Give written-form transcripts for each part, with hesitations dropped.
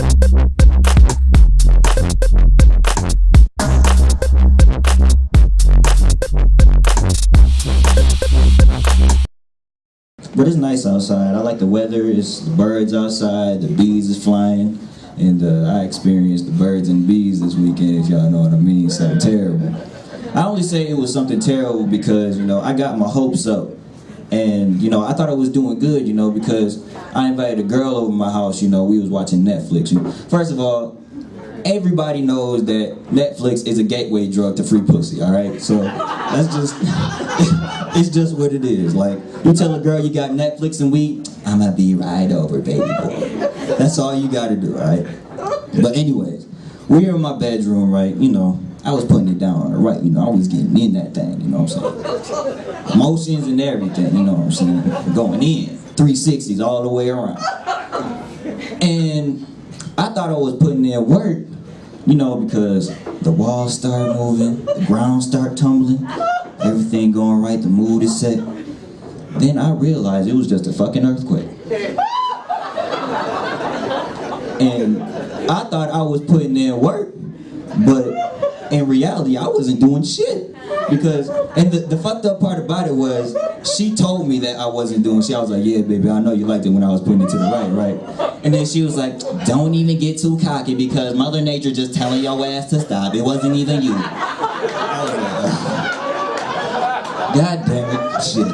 But it's nice outside. I like the weather. It's the birds outside, the bees is flying, and I experienced the birds and bees this weekend, if y'all know what I mean. So terrible. I only say it was something terrible because, you know, I got my hopes up. And, you know, I thought I was doing good, you know, because I invited a girl over my house, you know, we was watching Netflix. First of all, everybody knows that Netflix is a gateway drug to free pussy, all right? So that's just, it's just what it is. Like, you tell a girl you got Netflix and weed, I'ma be right over, baby boy. That's all you gotta do, all right? But anyways, we're in my bedroom, right? You know, I was putting it down on the right, you know, I was getting in that thing, you know what I'm saying? Motions and everything, you know what I'm saying? Going in, 360s all the way around. And I thought I was putting in work, you know, because the walls start moving, the ground start tumbling, everything going right, the mood is set. Then I realized it was just a fucking earthquake. And I thought I was putting in work, but in reality, I wasn't doing shit. Because, and the fucked up part about it was, she told me that I wasn't doing shit. I was like, yeah, baby, I know you liked it when I was putting it to the right? And then she was like, don't even get too cocky because Mother Nature just telling your ass to stop. It wasn't even you. I was like, God damn it, shit.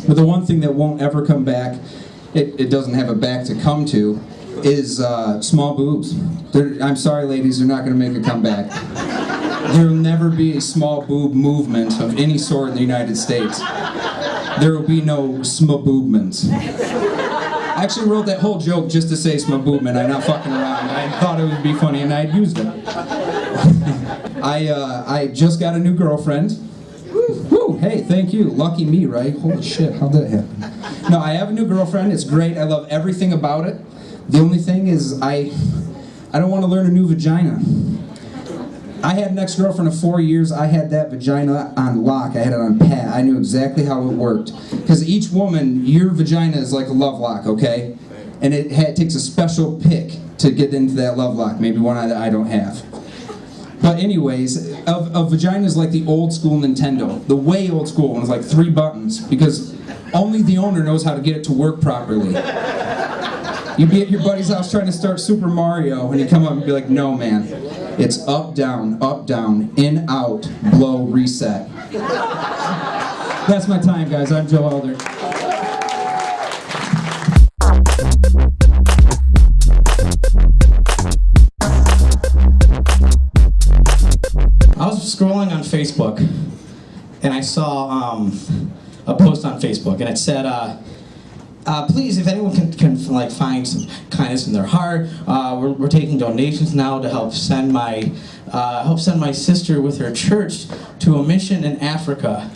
But the one thing that won't ever come back, it doesn't have a back to come to, is small boobs. I'm sorry ladies, they're not going to make a comeback. There will never be a small boob movement of any sort in the United States. There will be no smaboobments. I actually wrote that whole joke just to say smaboobment. I'm not fucking around. I thought it would be funny and I'd used it. I just got a new girlfriend. Woo, hey, thank you. Lucky me, right? Holy shit, how'd that happen? No, I have a new girlfriend. It's great. I love everything about it. The only thing is I don't want to learn a new vagina. I had an ex-girlfriend of 4 years. I had that vagina on lock. I had it on pat. I knew exactly how it worked. Because each woman, your vagina is like a love lock, okay? And it takes a special pick to get into that love lock. Maybe one I don't have. But anyways, a vagina is like the old school Nintendo. The way old school one is like 3 buttons. Because only the owner knows how to get it to work properly. You'd be at your buddy's house trying to start Super Mario, and you come up and be like, no man. It's up, down, in, out, blow, reset. That's my time, guys. I'm Joe Elder. I was scrolling on Facebook, and I saw a post on Facebook, and it said, please, if anyone can like find some kindness in their heart, we're taking donations now to help send my sister with her church to a mission in Africa.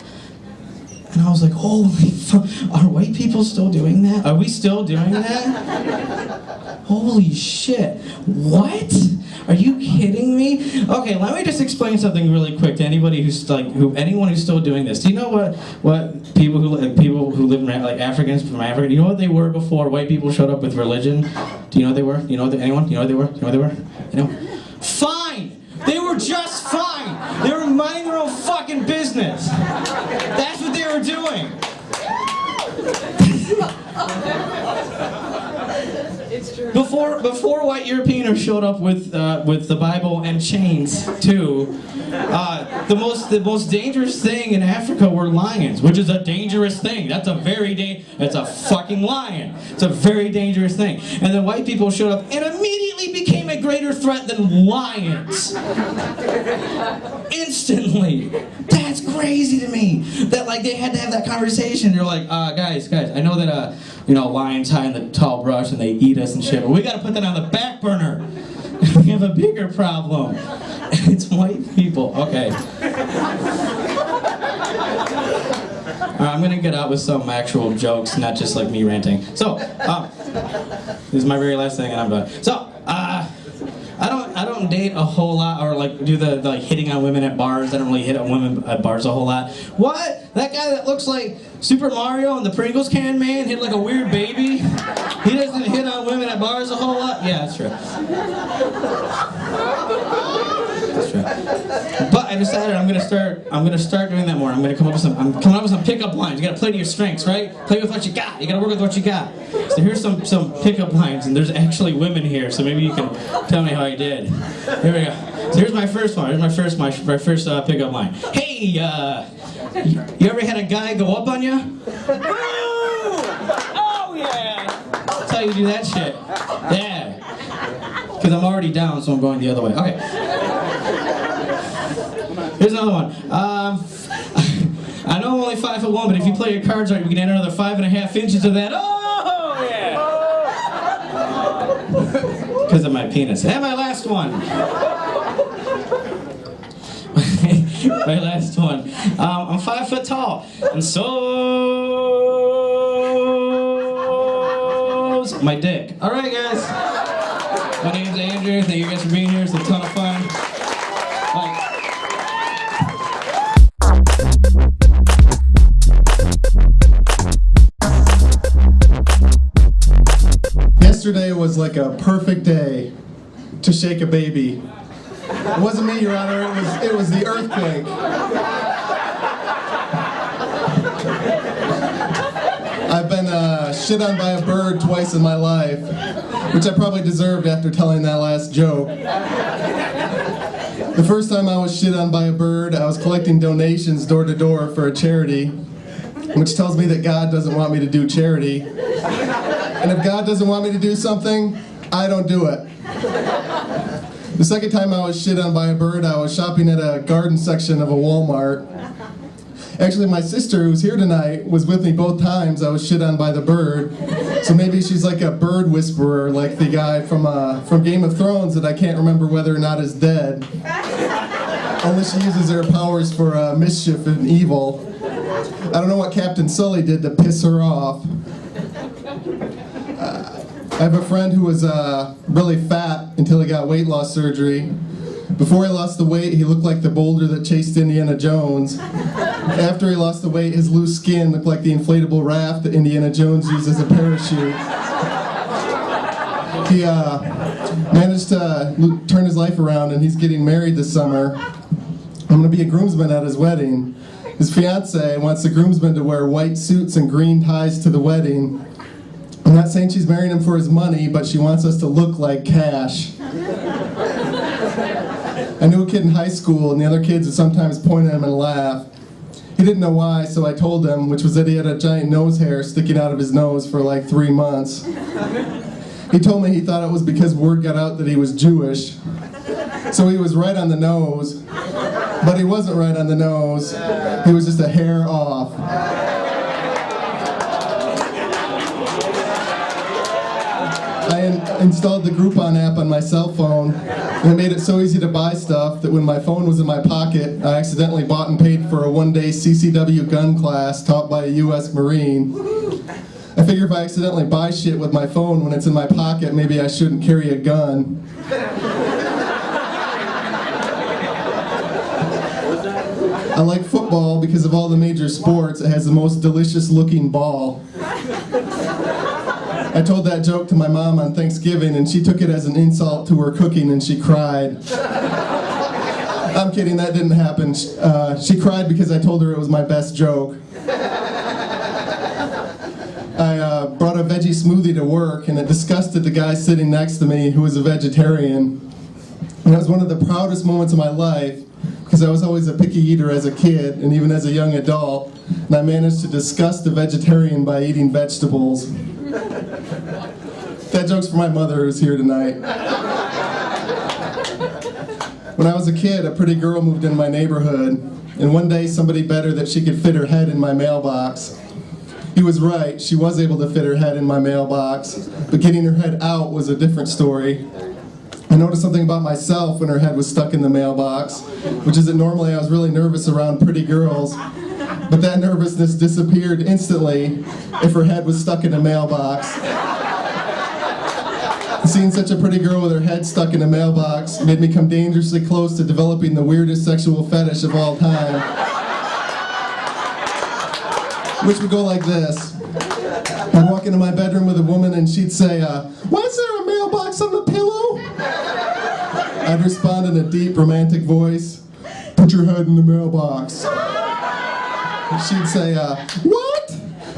And I was like, holy fuck, are white people still doing that? Are we still doing that? Holy shit, what? Are you kidding me? Okay, let me just explain something really quick to anybody anyone who's still doing this. Do you know what people who live in like Africans from Africa? Do you know what they were before white people showed up with religion? Do you know what they were? You know anyone? You know what they were? You know what they were? Anyone? Fine. They were just fine. They were minding their own fucking business. That's what they were doing. It's true. Before white Europeans showed up with the Bible and chains too, the most dangerous thing in Africa were lions, which is a dangerous thing. That's a fucking lion. It's a very dangerous thing. And then white people showed up and immediately became a greater threat than lions. Instantly. That's crazy to me. That like they had to have that conversation. They're like, guys, I know that lions hide in the tall brush and they eat us and shit, but we gotta put that on the back burner. We have a bigger problem. It's white people. Okay. I'm gonna get out with some actual jokes, not just like me ranting. So, this is my very last thing and I'm done. So, I don't date a whole lot, or like do the like hitting on women at bars. I don't really hit on women at bars a whole lot. What? That guy that looks like Super Mario and the Pringles can man hit like a weird baby? He doesn't hit on women at bars a whole lot? Yeah, that's true. That's true. But I decided I'm gonna start doing that more. I'm coming up with some pickup lines. You gotta play to your strengths, right? Play with what you got. You gotta work with what you got. So here's some pickup lines, and there's actually women here, so maybe you can tell me how I did. Here we go. So here's my first one. Here's my first pickup line. Hey, you ever had a guy go up on you? Oh yeah. That's how you do that shit. Yeah. Because I'm already down, so I'm going the other way. Okay. Here's another one. I know I'm only 5'1", but if you play your cards right, we can add another 5.5 inches of that. Oh yeah. Because of my penis. And my last one. My last one. I'm 5 foot tall, and so's my dick. All right, guys. My name's Andrew. Thank you guys for being here. It's a ton of fun. Bye. Yesterday was like a perfect day to shake a baby. It wasn't me, Your Honor, it was the earthquake. I've been shit on by a bird twice in my life, which I probably deserved after telling that last joke. The first time I was shit on by a bird, I was collecting donations door to door for a charity, which tells me that God doesn't want me to do charity. And if God doesn't want me to do something, I don't do it. The second time I was shit on by a bird, I was shopping at a garden section of a Walmart. Actually, my sister, who's here tonight, was with me both times I was shit on by the bird. So maybe she's like a bird whisperer, like the guy from Game of Thrones that I can't remember whether or not is dead. Only she uses her powers for mischief and evil. I don't know what Captain Sully did to piss her off. I have a friend who was really fat until he got weight loss surgery. Before he lost the weight, he looked like the boulder that chased Indiana Jones. After he lost the weight, his loose skin looked like the inflatable raft that Indiana Jones used as a parachute. He managed to turn his life around, and he's getting married this summer. I'm going to be a groomsman at his wedding. His fiancée wants the groomsmen to wear white suits and green ties to the wedding. I'm not saying she's marrying him for his money, but she wants us to look like cash. I knew a kid in high school, and the other kids would sometimes point at him and laugh. He didn't know why, so I told him, which was that he had a giant nose hair sticking out of his nose for like 3 months. He told me he thought it was because word got out that he was Jewish. So he was right on the nose, but he wasn't right on the nose. He was just a hair off. I installed the Groupon app on my cell phone, and it made it so easy to buy stuff that when my phone was in my pocket, I accidentally bought and paid for a one-day CCW gun class taught by a U.S. Marine. I figure if I accidentally buy shit with my phone when it's in my pocket, maybe I shouldn't carry a gun. I like football because of all the major sports, it has the most delicious looking ball. I told that joke to my mom on Thanksgiving, and she took it as an insult to her cooking, and she cried. I'm kidding, that didn't happen. She cried because I told her it was my best joke. I brought a veggie smoothie to work, and it disgusted the guy sitting next to me who was a vegetarian. And it was one of the proudest moments of my life, because I was always a picky eater as a kid, and even as a young adult, and I managed to disgust a vegetarian by eating vegetables. That joke's for my mother who's here tonight. When I was a kid, a pretty girl moved in my neighborhood, and one day somebody bet her that she could fit her head in my mailbox. He was right, she was able to fit her head in my mailbox, but getting her head out was a different story. I noticed something about myself when her head was stuck in the mailbox, which is that normally I was really nervous around pretty girls, but that nervousness disappeared instantly if her head was stuck in a mailbox. Seeing such a pretty girl with her head stuck in a mailbox made me come dangerously close to developing the weirdest sexual fetish of all time. Which would go like this. I'd walk into my bedroom with a woman and she'd say, why is there a mailbox on the pillow? I'd respond in a deep, romantic voice, put your head in the mailbox. She'd say, what?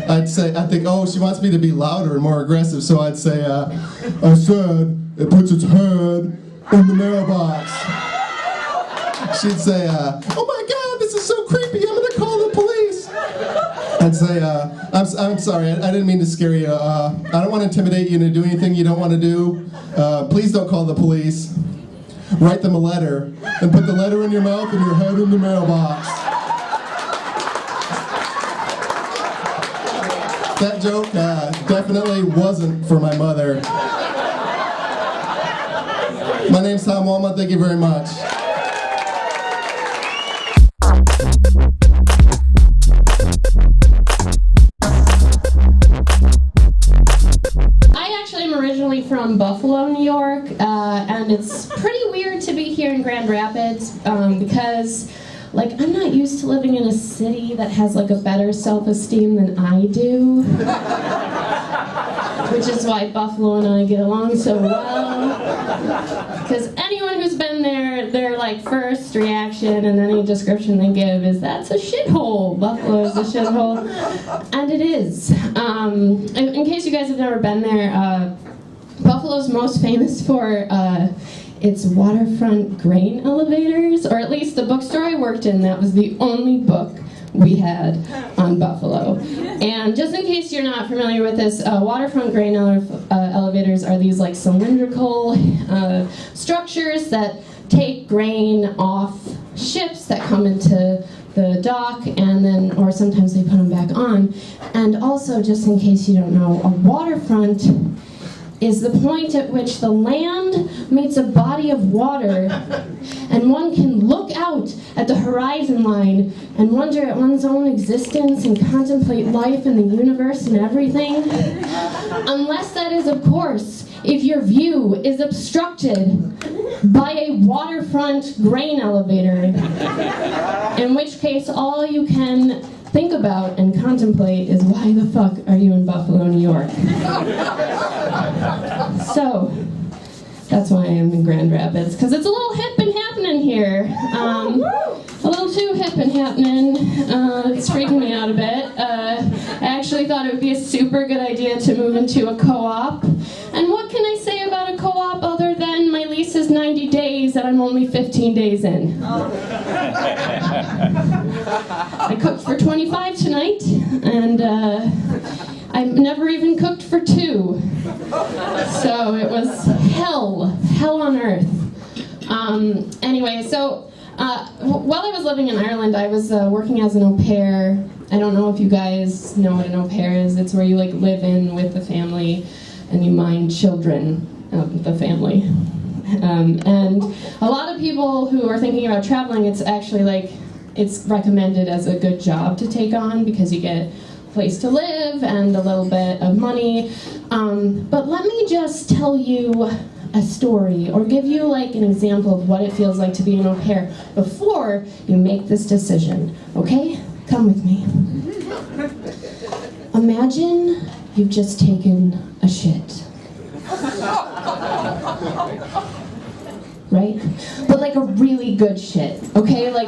I think, oh, she wants me to be louder and more aggressive, so I'd say, I said, it puts its head in the mailbox. She'd say, oh my God, this is so creepy, I'm gonna call the police. I'd say, I'm sorry, I didn't mean to scare you. I don't want to intimidate you into doing anything you don't want to do. Please don't call the police. Write them a letter, and put the letter in your mouth and your head in the mailbox. That joke definitely wasn't for my mother. My name's Tom Walma, thank you very much. Originally from Buffalo, New York, and it's pretty weird to be here in Grand Rapids because, like, I'm not used to living in a city that has, like, a better self-esteem than I do, which is why Buffalo and I get along so well, because anyone who's been there, their, like, first reaction and any description they give is, that's a shithole. Buffalo is a shithole, and it is. In case you guys have never been there, Buffalo's most famous for its waterfront grain elevators, or at least the bookstore I worked in, that was the only book we had on Buffalo. And just in case you're not familiar with this, waterfront grain elevators are these like cylindrical structures that take grain off ships that come into the dock, and then, or sometimes they put them back on. And also, just in case you don't know, a waterfront is the point at which the land meets a body of water, and one can look out at the horizon line and wonder at one's own existence and contemplate life and the universe and everything. Unless that is, of course, if your view is obstructed by a waterfront grain elevator, in which case all you can think about and contemplate is, why the fuck are you in Buffalo, New York? So, that's why I'm in Grand Rapids, because it's a little hip and happening here. A little too hip and happening. It's freaking me out a bit. I actually thought it would be a super good idea to move into a co-op. And what can I say about a co-op other than my lease is 90 days and I'm only 15 days in? I cooked for 25 tonight, and I've never even cooked for 2. So it was hell on earth. Anyway, so while I was living in Ireland, I was working as an au pair. I don't know if you guys know what an au pair is. It's where you like live in with the family and you mind children of the family. And a lot of people who are thinking about traveling, it's actually like, it's recommended as a good job to take on because you get a place to live and a little bit of money. But let me just tell you a story or give you like an example of what it feels like to be an au pair before you make this decision, okay? Come with me. Imagine you've just taken a shit. Right? But like a really good shit, okay? Like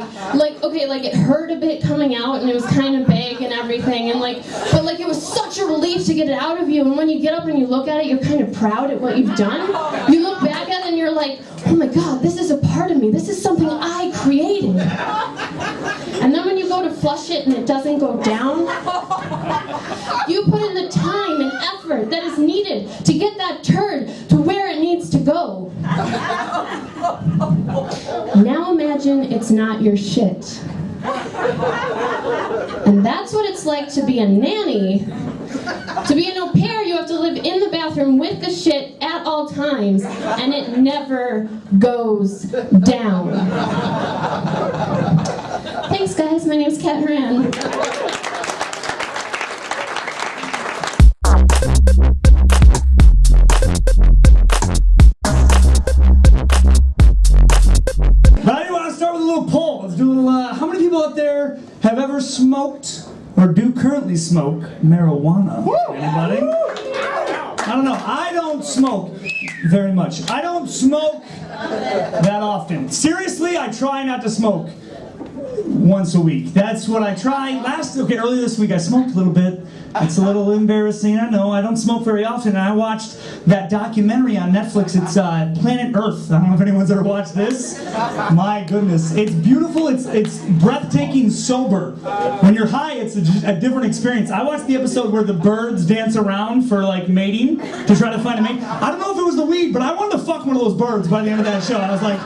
it hurt a bit coming out and it was kind of big and everything, and but it was such a relief to get it out of you, and when you get up and you look at it, you're kind of proud at what you've done. You look back at it and you're like, oh my God, this is a part of me. This is something I created. And then when you go to flush it and it doesn't go down, you put in the time and effort that is needed to get that turd to where it needs to go. Now imagine it's not your shit. And that's what it's like to be a nanny. To be an au pair, you have to live in the bathroom with the shit at all times, and it never goes down. Thanks, guys. My name's Kat Horan. there have ever smoked or do currently smoke marijuana? Anybody? I don't know. I don't smoke very much. I don't smoke that often. Seriously, I try not to smoke once a week. That's what I try. Earlier this week I smoked a little bit. It's a little embarrassing, I know. I don't smoke very often, and I watched that documentary on Netflix. It's Planet Earth. I don't know if anyone's ever watched this. My goodness. It's beautiful. It's breathtaking sober. When you're high, it's a different experience. I watched the episode where the birds dance around for, like, mating, to try to find a mate. I don't know if it was the weed, but I wanted to fuck one of those birds by the end of that show. I was like,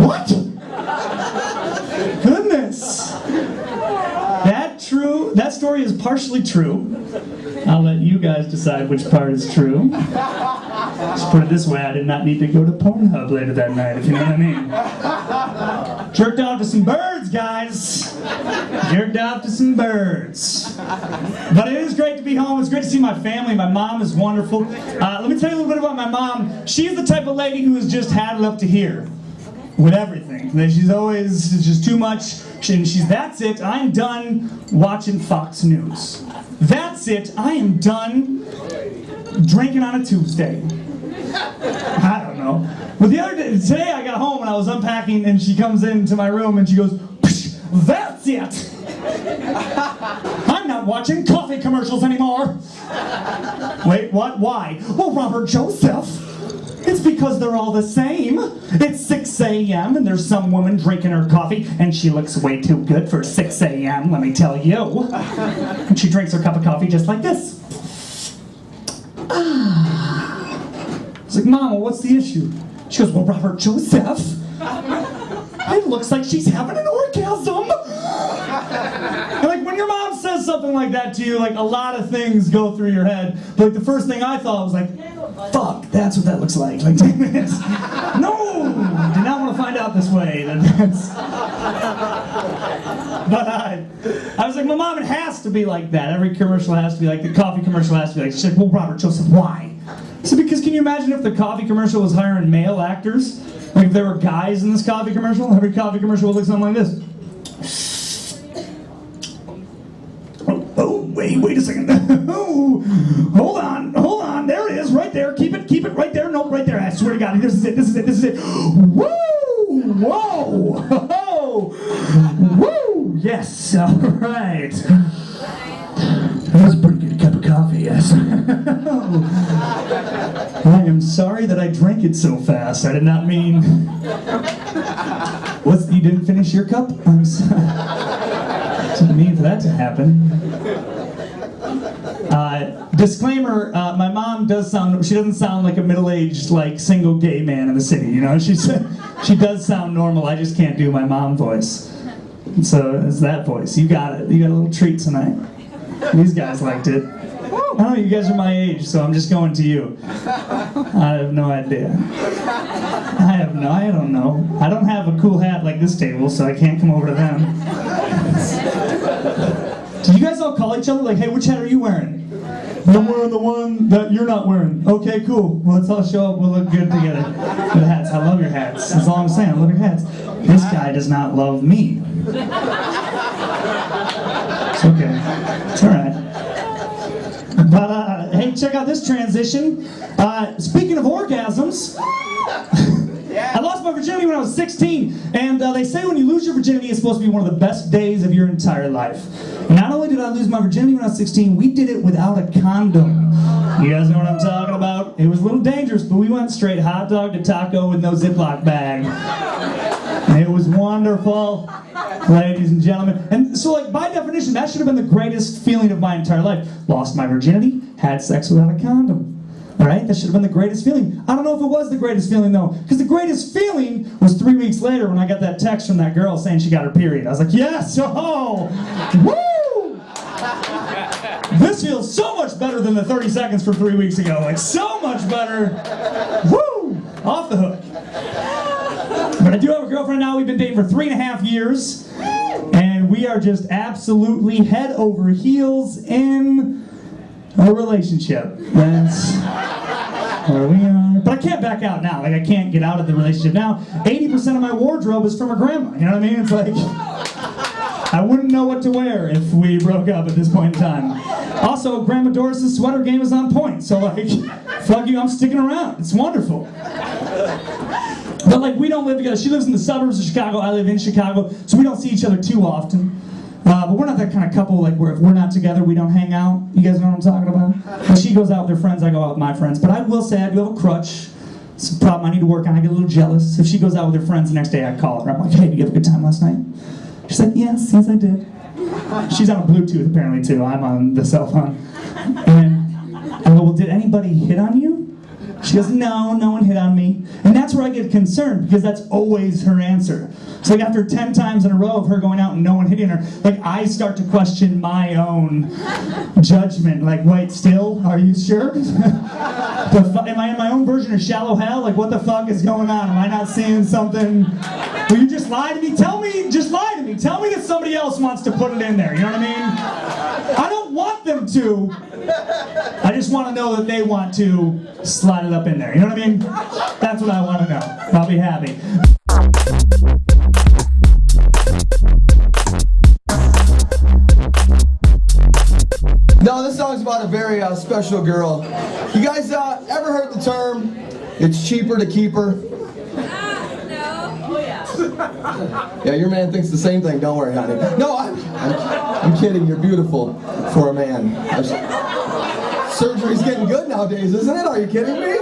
what? Goodness. That story is partially true. I'll let you guys decide which part is true. Just put it this way, I did not need to go to Pornhub later that night, if you know what I mean. Jerked off to some birds, guys. Jerked off to some birds. But it is great to be home. It's great to see my family. My mom is wonderful. Let me tell you a little bit about my mom. She's the type of lady who has just had it up to here with everything. She's always, it's just too much. That's it, I'm done watching Fox News. That's it, I am done drinking on a Tuesday. I don't know. But the other day, today I got home and I was unpacking and she comes into my room and she goes, that's it! I'm not watching coffee commercials anymore. Wait, what? Why? Well, Robert Joseph. It's because they're all the same. It's 6 a.m. and there's some woman drinking her coffee and she looks way too good for 6 a.m., let me tell you. And she drinks her cup of coffee just like this. It's like, Mama, what's the issue? She goes, well, Robert Joseph, it looks like she's having an orgasm. And like when your mom says something like that to you, like a lot of things go through your head. But like the first thing I thought was like, fuck, that's what that looks like. Like, damn it. No! Did not want to find out this way. But I was like, my mom, it has to be like that. Every commercial has to be like, the coffee commercial has to be like, she's like, well, Robert Joseph, why? I said, because can you imagine if the coffee commercial was hiring male actors? Like if there were guys in this coffee commercial, every coffee commercial would look something like this. Oh, wait a second. Oh, hold on, there it is, right there. Keep it right there. Nope, right there. I swear to God, this is it. Woo! Whoa! Woo! Yes, all right. That was a pretty good cup of coffee, yes. I am sorry that I drank it so fast. I did not mean... You didn't finish your cup? I'm sorry. Didn't mean for that to happen. Disclaimer, my mom she doesn't sound like a middle-aged, like, single gay man in the city, you know? She does sound normal, I just can't do my mom voice. So, it's that voice. You got it. You got a little treat tonight. These guys liked it. I don't know, you guys are my age, so I'm just going to you. I have no idea. I don't know. I don't have a cool hat like this table, so I can't come over to them. Do you guys all call each other like, hey, which hat are you wearing? I'm wearing the one that you're not wearing. Okay, cool. Well, let's all show up. We'll look good together. With hats. I love your hats. That's all I'm saying. I love your hats. This guy does not love me. It's okay. It's all right. But, hey, check out this transition. Speaking of orgasms, I lost my virginity when I was 16, and they say when you lose your virginity, it's supposed to be one of the best days of your entire life. And not only did I lose my virginity when I was 16, we did it without a condom. You guys know what I'm talking about? It was a little dangerous, but we went straight hot dog to taco with no Ziploc bag. It was wonderful, ladies and gentlemen. And so, like, by definition, that should have been the greatest feeling of my entire life. Lost my virginity, had sex without a condom. All right? That should have been the greatest feeling. I don't know if it was the greatest feeling, though, because the greatest feeling was 3 weeks later when I got that text from that girl saying she got her period. I was like, yes! Oh! Woo! This feels so much better than the 30 seconds from 3 weeks ago. Like, so much better. Woo! Off the hook. But I do have a girlfriend now. We've been dating for 3.5 years. And we are just absolutely head over heels in a relationship. That's where we are. But I can't back out now. Like, I can't get out of the relationship now. 80% of my wardrobe is from her grandma. You know what I mean? It's like... I wouldn't know what to wear if we broke up at this point in time. Also, Grandma Doris' sweater game is on point, so like, fuck you, I'm sticking around. It's wonderful. But like, we don't live together. She lives in the suburbs of Chicago, I live in Chicago, so we don't see each other too often. But we're not that kind of couple, like, where if we're not together, we don't hang out. You guys know what I'm talking about? When she goes out with her friends, I go out with my friends. But I will say, I do have a crutch. It's a problem I need to work on. I get a little jealous. If she goes out with her friends the next day, I call her. I'm like, hey, did you have a good time last night? She's like, yes, I did. She's on Bluetooth, apparently, too. I'm on the cell phone. And I go, well, did anybody hit on you? She goes, no, no one hit on me. And that's where I get concerned, because that's always her answer. So like after 10 times in a row of her going out and no one hitting her, like I start to question my own judgment. Like, wait, still? Are you sure? Am I in my own version of shallow hell? Like, what the fuck is going on? Am I not seeing something? Will you just lie to me? Tell me, just lie to me. Tell me that somebody else wants to put it in there. You know what I mean? I don't want them to. I just want to know that they want to slide it up in there. You know what I mean? That's what I want to know. I'll be happy. No, this song's about a very special girl. You guys ever heard the term, it's cheaper to keep her? No. Oh, yeah. Yeah, your man thinks the same thing. Don't worry, honey. No, I'm kidding. You're beautiful for a man. Surgery's getting good nowadays, isn't it? Are you kidding me?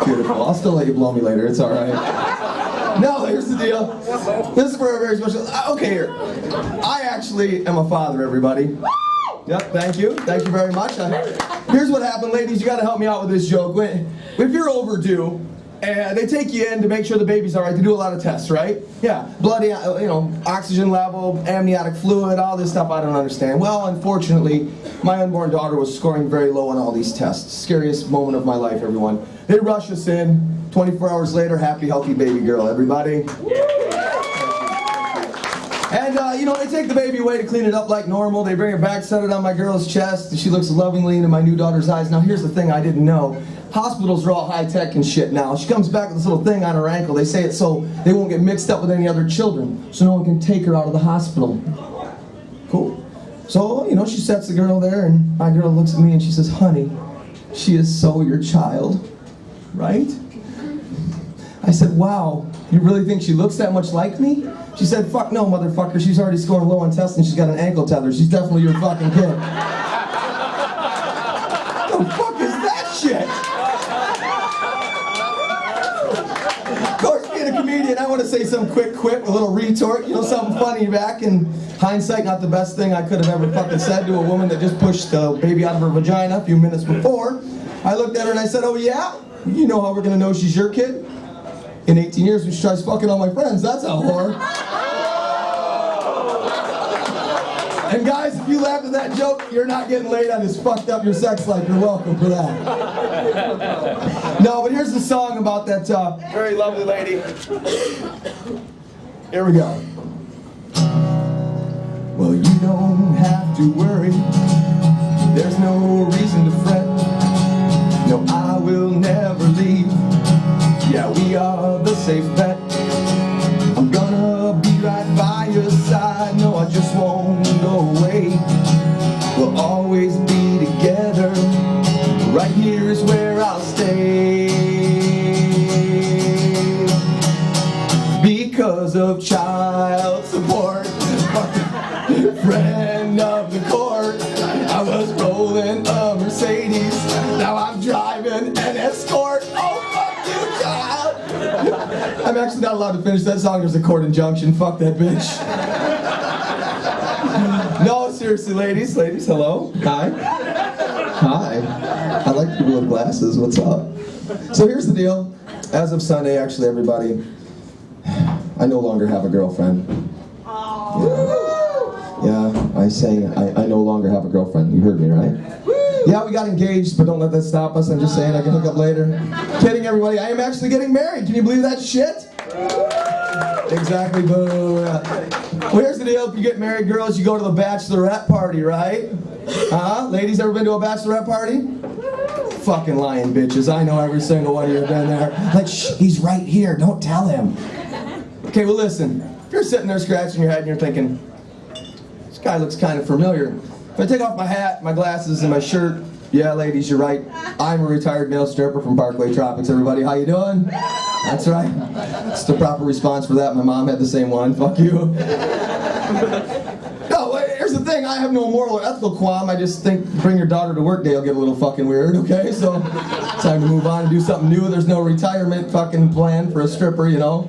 Beautiful. I'll still let you blow me later. It's all right. No, here's the deal. This is for a very special. Okay, here. I actually am a father, everybody. Yep, thank you. Thank you very much. Here's what happened, ladies. You got to help me out with this joke. If you're overdue, and they take you in to make sure the baby's all right. They do a lot of tests, right? Yeah, blood, oxygen level, amniotic fluid, all this stuff I don't understand. Well, unfortunately, my unborn daughter was scoring very low on all these tests. Scariest moment of my life, everyone. They rush us in. 24 hours later, happy, healthy baby girl, everybody. And, they take the baby away to clean it up like normal. They bring her back, set it on my girl's chest, and she looks lovingly into my new daughter's eyes. Now, here's the thing I didn't know. Hospitals are all high-tech and shit now. She comes back with this little thing on her ankle. They say it so they won't get mixed up with any other children, so no one can take her out of the hospital. Cool. So, she sets the girl there, and my girl looks at me and she says, honey, she is so your child, right? I said, wow, you really think she looks that much like me? She said, fuck no, motherfucker, she's already scoring low on tests and she's got an ankle tether. She's definitely your fucking kid. What the fuck is that shit? Of course, being a comedian, I want to say some quick quip, a little retort, something funny back. In hindsight, not the best thing I could have ever fucking said to a woman that just pushed the baby out of her vagina a few minutes before. I looked at her and I said, oh yeah? You know how we're going to know she's your kid? In 18 years, when she tries fucking all my friends, that's a whore. And guys, if you laughed at that joke, you're not getting laid. I just fucked up your sex life. You're welcome for that. No, but here's the song about that very lovely lady. Here we go. Well, you don't have to worry. There's no reason to fret. No, I will never leave. Yeah, we are the safe bet. I'm gonna be right by your side. No, I just won't go away. We'll always be together. Right here is where I'll stay. Because of child support, friend of the court, I was rolling a Mercedes. Now I'm driving an Escort. Oh, fuck you, child. I'm actually not allowed to finish that song. There's a court injunction. Fuck that bitch. No, seriously, ladies, hello. Hi. Hi. I like people with glasses. What's up? So here's the deal. As of Sunday, actually, everybody, I no longer have a girlfriend. Yeah, I no longer have a girlfriend. You heard me, right? Yeah, we got engaged, but don't let that stop us. I'm just saying I can hook up later. Kidding, everybody. I am actually getting married. Can you believe that shit? Exactly, boo. Well, here's the deal. If you get married, girls, you go to the bachelorette party, right? Ladies, ever been to a bachelorette party? Fucking lying bitches. I know every single one of you have been there. Like, shh, he's right here. Don't tell him. Okay, well, listen. you're sitting there scratching your head and you're thinking, this guy looks kind of familiar. If I take off my hat, my glasses, and my shirt, yeah, ladies, you're right. I'm a retired male stripper from Parkway Tropics. Everybody, how you doing? That's right. That's the proper response for that. My mom had the same one. Fuck you. No, here's the thing. I have no moral or ethical qualm. I just think bring your daughter to work day will get a little fucking weird, okay? So, time to move on and do something new. There's no retirement fucking plan for a stripper, you know?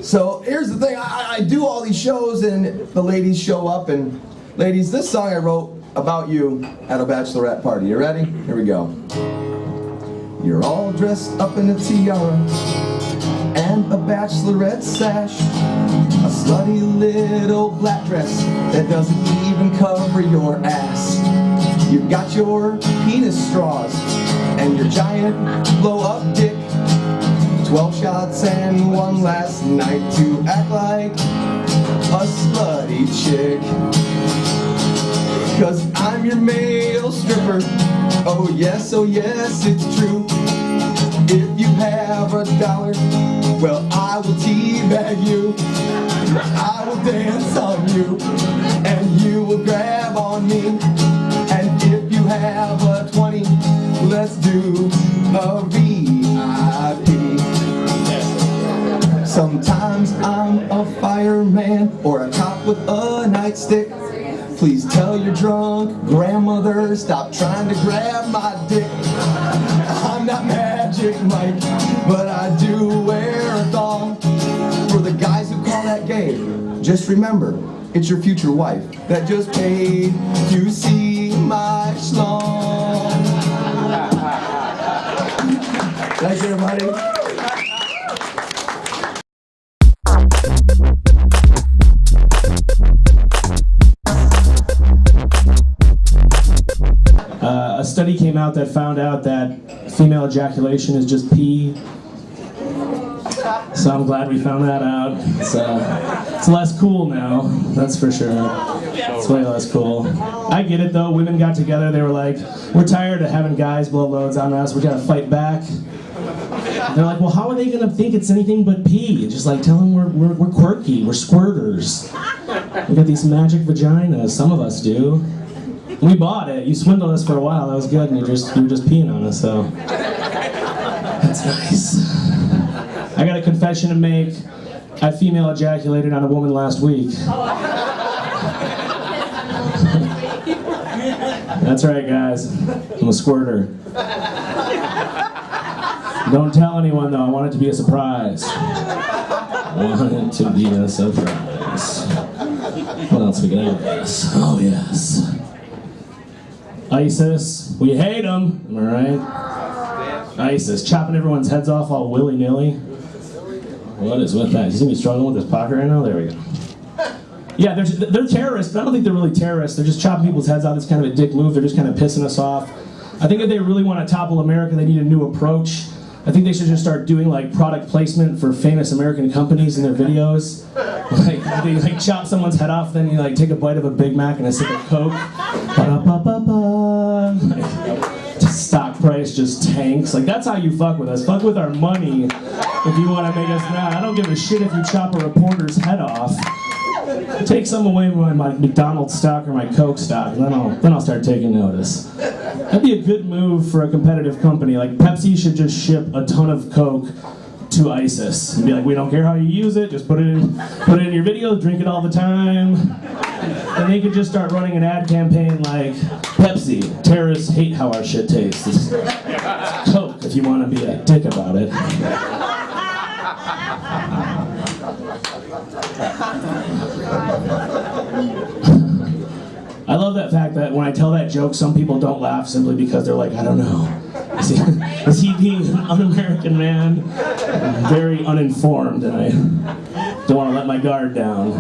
So, here's the thing. I do all these shows and the ladies show up and... Ladies, this song I wrote about you at a bachelorette party. You ready? Here we go. You're all dressed up in a tiara and a bachelorette sash, a slutty little black dress that doesn't even cover your ass. You've got your penis straws and your giant blow-up dick, 12 shots and one last night to act like a slutty chick. 'Cause I'm your male stripper. Oh yes, it's true. If you have $1, well I will teabag you. I will dance on you, and you will grab on me. And if you have a 20, let's do a VIP. Sometimes I'm a fireman or a cop with a nightstick. Please tell your drunk grandmother, stop trying to grab my dick. I'm not Magic Mike, but I do wear a thong. For the guys who call that gay, just remember, it's your future wife that just paid to see my schlong. Thanks, everybody. A study came out that found out that female ejaculation is just pee. So I'm glad we found that out. It's less cool now, that's for sure. It's way less cool. I get it though, women got together, they were like, we're tired of having guys blow loads on us, we gotta fight back. They're like, well, how are they gonna think it's anything but pee? Just like, tell them we're quirky, we're squirters. We got these magic vaginas, some of us do. We bought it. You swindled us for a while. That was good, and you were just peeing on us. So that's nice. I got a confession to make. I female ejaculated on a woman last week. That's right, guys. I'm a squirter. Don't tell anyone though. I want it to be a surprise. I want it to be a surprise. What else we got? Oh yes. ISIS, we hate them, am I right? ISIS, chopping everyone's heads off all willy-nilly. What is with that? You see me struggling with this pocket right now? There we go. Yeah, they're terrorists, but I don't think they're really terrorists. They're just chopping people's heads off. It's kind of a dick move. They're just kind of pissing us off. I think if they really want to topple America, they need a new approach. I think they should just start doing like product placement for famous American companies in their videos. Like they like chop someone's head off, then you like take a bite of a Big Mac and a sip of Coke. Ba-da-ba-ba-ba. Like, stock price just tanks. Like that's how you fuck with us. Fuck with our money if you want to make us mad. I don't give a shit if you chop a reporter's head off. Take some away from my McDonald's stock or my Coke stock, and then I'll start taking notice. That'd be a good move for a competitive company. Like Pepsi should just ship a ton of Coke to ISIS and be like, we don't care how you use it, just put it in your videos, drink it all the time. And they could just start running an ad campaign like, Pepsi, terrorists hate how our shit tastes. It's Coke if you want to be a dick about it. I love that fact that when I tell that joke, some people don't laugh simply because they're like, I don't know. Is he being an un-American man? I'm very uninformed, and I don't want to let my guard down.